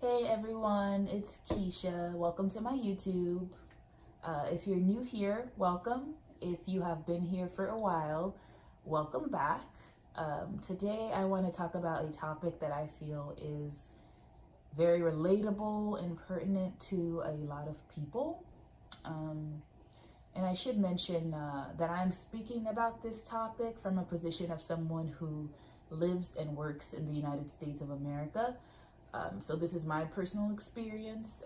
Hey everyone, it's Keisha. Welcome to my YouTube. If you're new here, welcome. If you have been here for a while, welcome back. Today I want to talk about a topic that I feel is very relatable and pertinent to a lot of people. And I should mention that I'm speaking about this topic from a position of someone who lives and works in the United States of America. So this is my personal experience,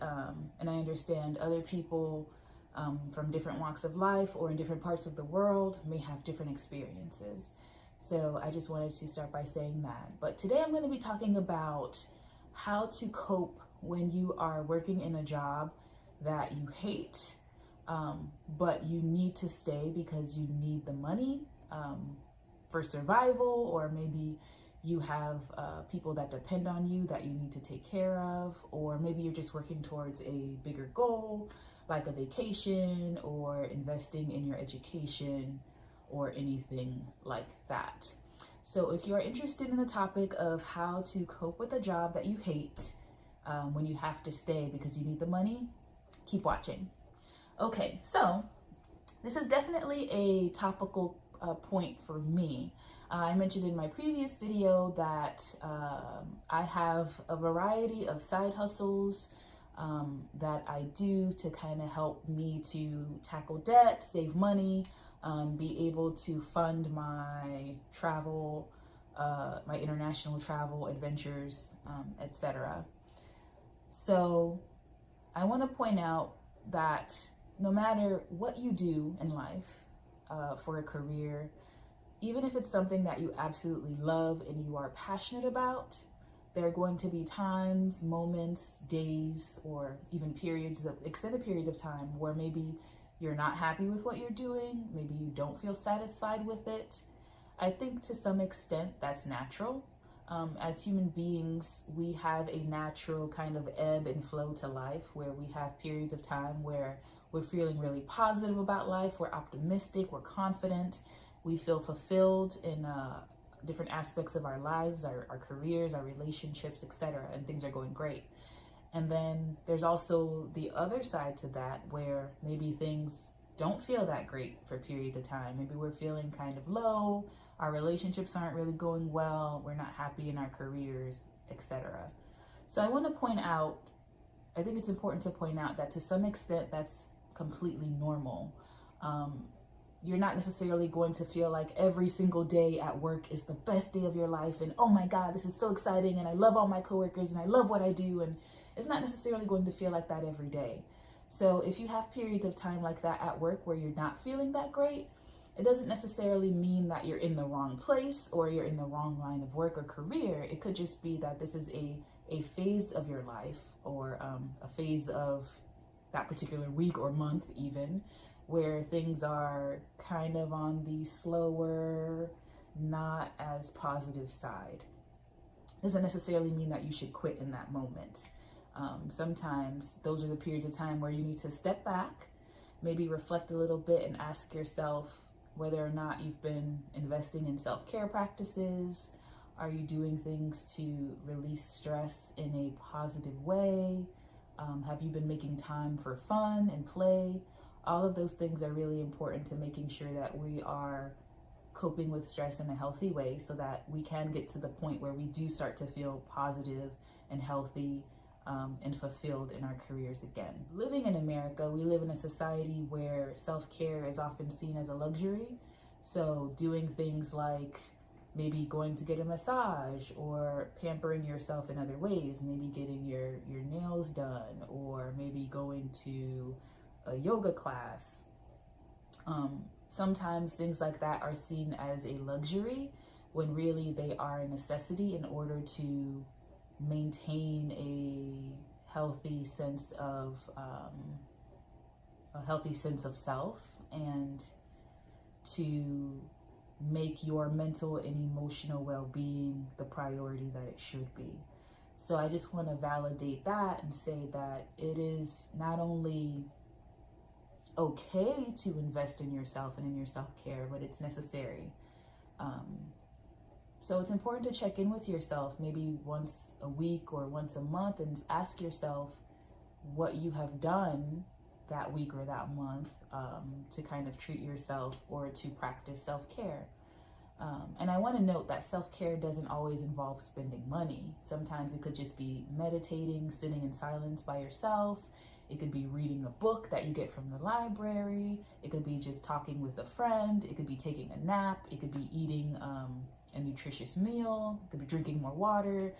and I understand other people from different walks of life or in different parts of the world may have different experiences. So I just wanted to start by saying that. But today I'm going to be talking about how to cope when you are working in a job that you hate, but you need to stay because you need the money for survival, or maybe you have people that depend on you that you need to take care of, or maybe you're just working towards a bigger goal like a vacation or investing in your education or anything like that. So if you're interested in the topic of how to cope with a job that you hate when you have to stay because you need the money, keep watching. Okay, so this is definitely a topical point for me. I mentioned in my previous video that I have a variety of side hustles that I do to kind of help me to tackle debt, save money, be able to fund my travel, my international travel adventures, etc. So I want to point out that no matter what you do in life for a career, even if it's something that you absolutely love and you are passionate about, there are going to be times, moments, days, or even extended periods of time where maybe you're not happy with what you're doing, maybe you don't feel satisfied with it. I think to some extent that's natural. As human beings, we have a natural kind of ebb and flow to life where we have periods of time where we're feeling really positive about life, we're optimistic, we're confident, we feel fulfilled in different aspects of our lives, our careers, our relationships, etc., and things are going great. And then there's also the other side to that where maybe things don't feel that great for periods of time. Maybe we're feeling kind of low, our relationships aren't really going well, we're not happy in our careers, etc. So I want to point out, I think it's important to point out that to some extent that's completely normal. You're not necessarily going to feel like every single day at work is the best day of your life and oh my God, this is so exciting and I love all my coworkers and I love what I do, and it's not necessarily going to feel like that every day. So if you have periods of time like that at work where you're not feeling that great, it doesn't necessarily mean that you're in the wrong place or you're in the wrong line of work or career. It could just be that this is a phase of your life, or a phase of that particular week or month even, where things are kind of on the slower, not as positive side. Doesn't necessarily mean that you should quit in that moment. Sometimes those are the periods of time where you need to step back, maybe reflect a little bit and ask yourself whether or not you've been investing in self-care practices. Are you doing things to release stress in a positive way? Have you been making time for fun and play? All of those things are really important to making sure that we are coping with stress in a healthy way so that we can get to the point where we do start to feel positive and healthy and fulfilled in our careers again. Living in America, we live in a society where self-care is often seen as a luxury. So doing things like maybe going to get a massage or pampering yourself in other ways, maybe getting your nails done, or maybe going to a yoga class. Sometimes things like that are seen as a luxury when really they are a necessity in order to maintain a healthy sense of self, and to make your mental and emotional well-being the priority that it should be. So I just want to validate that and say that it is not only okay to invest in yourself and in your self-care, but it's necessary. So it's important to check in with yourself maybe once a week or once a month and ask yourself what you have done that week or that month to kind of treat yourself or to practice self-care. And I want to note that self-care doesn't always involve spending money. Sometimes it could just be meditating, sitting in silence by yourself. It could be reading a book that you get from the library. It could be just talking with a friend. It could be taking a nap. It could be eating a nutritious meal. It could be drinking more water.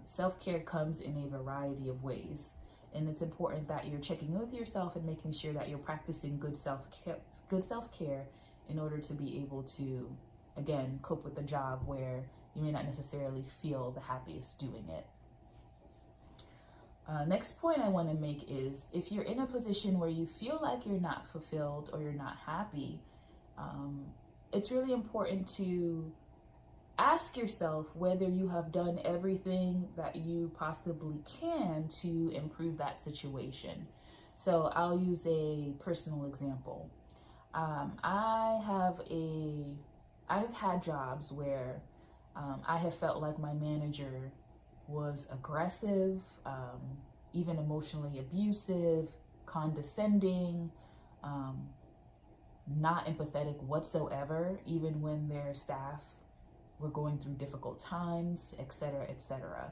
Self-care comes in a variety of ways. And it's important that you're checking in with yourself and making sure that you're practicing good self-care in order to be able to, again, cope with the job where you may not necessarily feel the happiest doing it. Next point I want to make is if you're in a position where you feel like you're not fulfilled or you're not happy, it's really important to ask yourself whether you have done everything that you possibly can to improve that situation. So I'll use a personal example. I've had jobs where I have felt like my manager was aggressive, even emotionally abusive, condescending, not empathetic whatsoever, even when their staff were going through difficult times, etc., etc.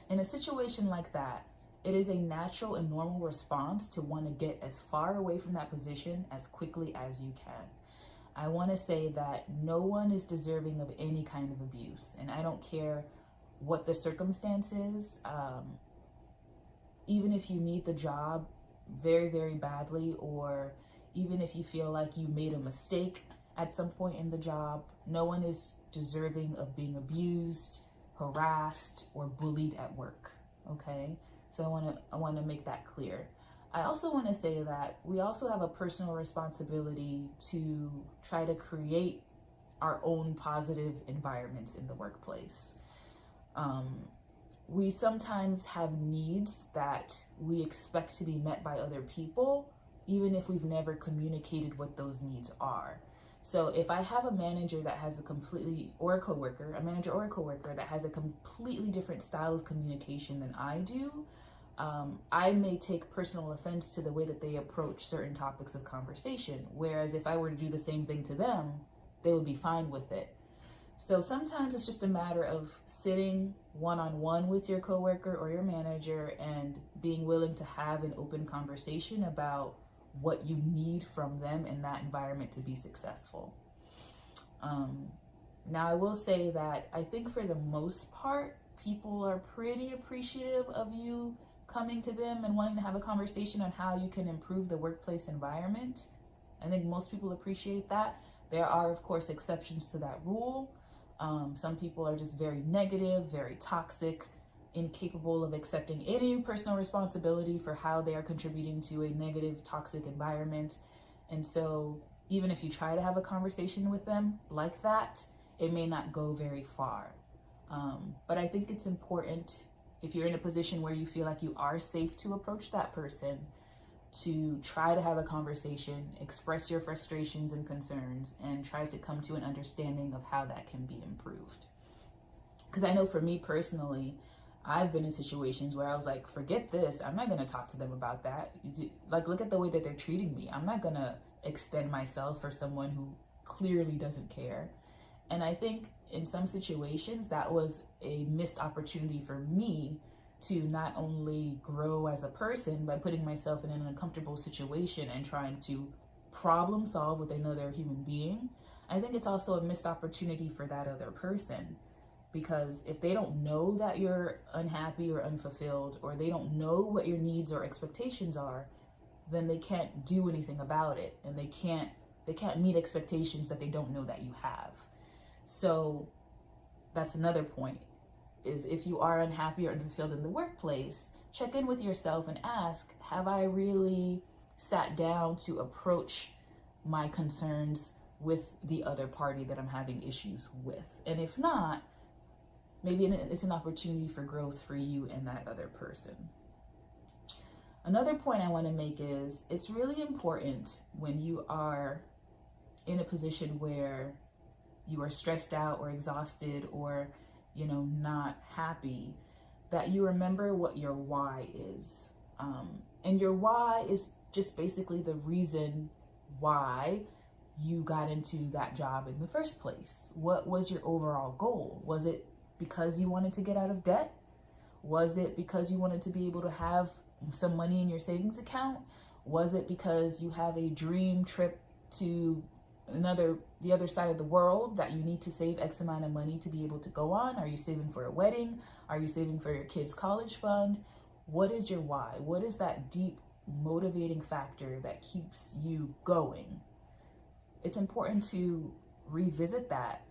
In a situation like that, it is a natural and normal response to want to get as far away from that position as quickly as you can. I want to say that no one is deserving of any kind of abuse, and I don't care what the circumstances, even if you need the job very, very badly, or even if you feel like you made a mistake at some point in the job, no one is deserving of being abused, harassed, or bullied at work, okay? So I want to make that clear. I also want to say that we also have a personal responsibility to try to create our own positive environments in the workplace. We sometimes have needs that we expect to be met by other people, even if we've never communicated what those needs are. So if I have a manager that has a manager or a coworker that has a completely different style of communication than I do, I may take personal offense to the way that they approach certain topics of conversation. Whereas if I were to do the same thing to them, they would be fine with it. So sometimes it's just a matter of sitting one-on-one with your coworker or your manager and being willing to have an open conversation about what you need from them in that environment to be successful. Now, I will say that I think for the most part, people are pretty appreciative of you coming to them and wanting to have a conversation on how you can improve the workplace environment. I think most people appreciate that. There are, of course, exceptions to that rule. Some people are just very negative, very toxic, incapable of accepting any personal responsibility for how they are contributing to a negative, toxic environment. And so even if you try to have a conversation with them like that, it may not go very far. But I think it's important, if you're in a position where you feel like you are safe to approach that person, to try to have a conversation, express your frustrations and concerns, and try to come to an understanding of how that can be improved. Because I know for me personally, I've been in situations where I was like, forget this, I'm not going to talk to them about that. Like, look at the way that they're treating me. I'm not going to extend myself for someone who clearly doesn't care. And I think in some situations that was a missed opportunity for me to not only grow as a person by putting myself in an uncomfortable situation and trying to problem solve with another human being. I think it's also a missed opportunity for that other person, because if they don't know that you're unhappy or unfulfilled, or they don't know what your needs or expectations are, then they can't do anything about it, and they can't meet expectations that they don't know that you have. So that's another point, is if you are unhappy or unfulfilled in the workplace, check in with yourself and ask, have I really sat down to approach my concerns with the other party that I'm having issues with? And if not, maybe it's an opportunity for growth for you and that other person. Another point I want to make is it's really important when you are in a position where you are stressed out or exhausted or, you know, not happy, that you remember what your why is. And your why is just basically the reason why you got into that job in the first place. What was your overall goal? Was it because you wanted to get out of debt? Was it because you wanted to be able to have some money in your savings account? Was it because you have a dream trip to the other side of the world that you need to save X amount of money to be able to go on? Are you saving for a wedding? Are you saving for your kids' college fund? What is your why? What is that deep motivating factor that keeps you going? It's important to revisit that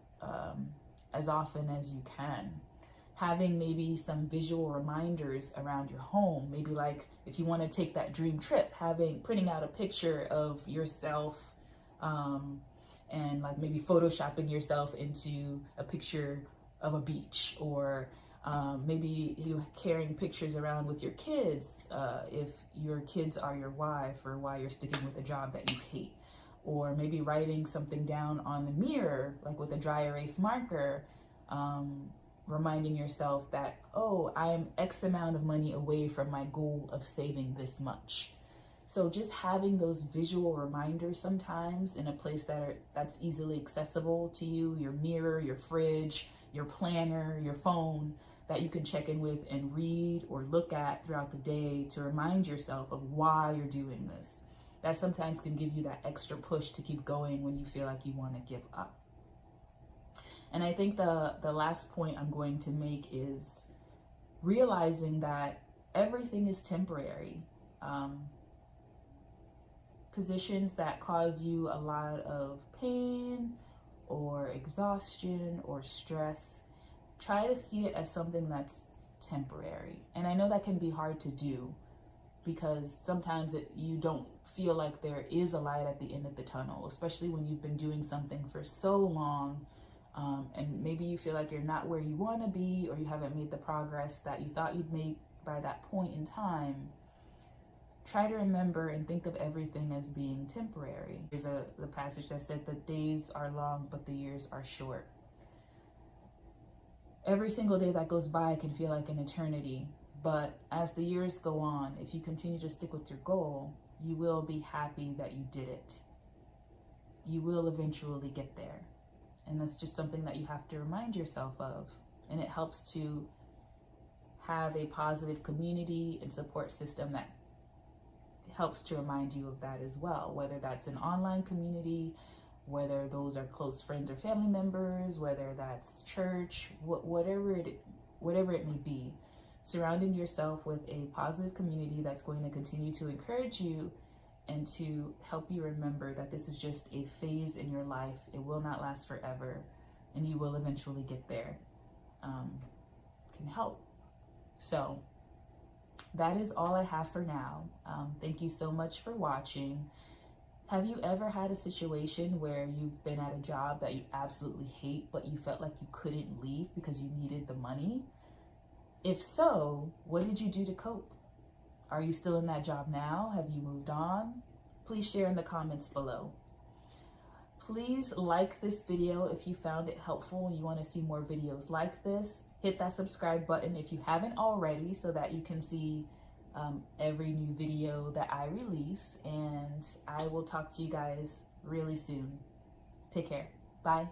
as often as you can. Having maybe some visual reminders around your home, maybe like if you want to take that dream trip, printing out a picture of yourself and like maybe photoshopping yourself into a picture of a beach, or maybe you carrying pictures around with your kids if your kids are your why for why you're sticking with a job that you hate. Or maybe writing something down on the mirror, like with a dry erase marker, reminding yourself that, oh, I am X amount of money away from my goal of saving this much. So just having those visual reminders sometimes in a place that's easily accessible to you, your mirror, your fridge, your planner, your phone, that you can check in with and read or look at throughout the day to remind yourself of why you're doing this. That sometimes can give you that extra push to keep going when you feel like you want to give up. And I think the last point I'm going to make is realizing that everything is temporary. Positions that cause you a lot of pain or exhaustion or stress, try to see it as something that's temporary. And I know that can be hard to do because sometimes you don't feel like there is a light at the end of the tunnel, especially when you've been doing something for so long, and maybe you feel like you're not where you want to be, or you haven't made the progress that you thought you'd make by that point in time. Try to remember and think of everything as being temporary. There's the passage that said the days are long, but the years are short. Every single day that goes by can feel like an eternity, but as the years go on, if you continue to stick with your goal, you will be happy that you did it. You will eventually get there. And that's just something that you have to remind yourself of. And it helps to have a positive community and support system that helps to remind you of that as well, whether that's an online community, whether those are close friends or family members, whether that's church, whatever it may be. Surrounding yourself with a positive community that's going to continue to encourage you and to help you remember that this is just a phase in your life. It will not last forever, and you will eventually get there. Can help. So that is all I have for now. Thank you so much for watching. Have you ever had a situation where you've been at a job that you absolutely hate, but you felt like you couldn't leave because you needed the money? If so, what did you do to cope? Are you still in that job now? Have you moved on? Please share in the comments below. Please like this video if you found it helpful and you want to see more videos like this. Hit that subscribe button if you haven't already so that you can see every new video that I release. And I will talk to you guys really soon. Take care. Bye.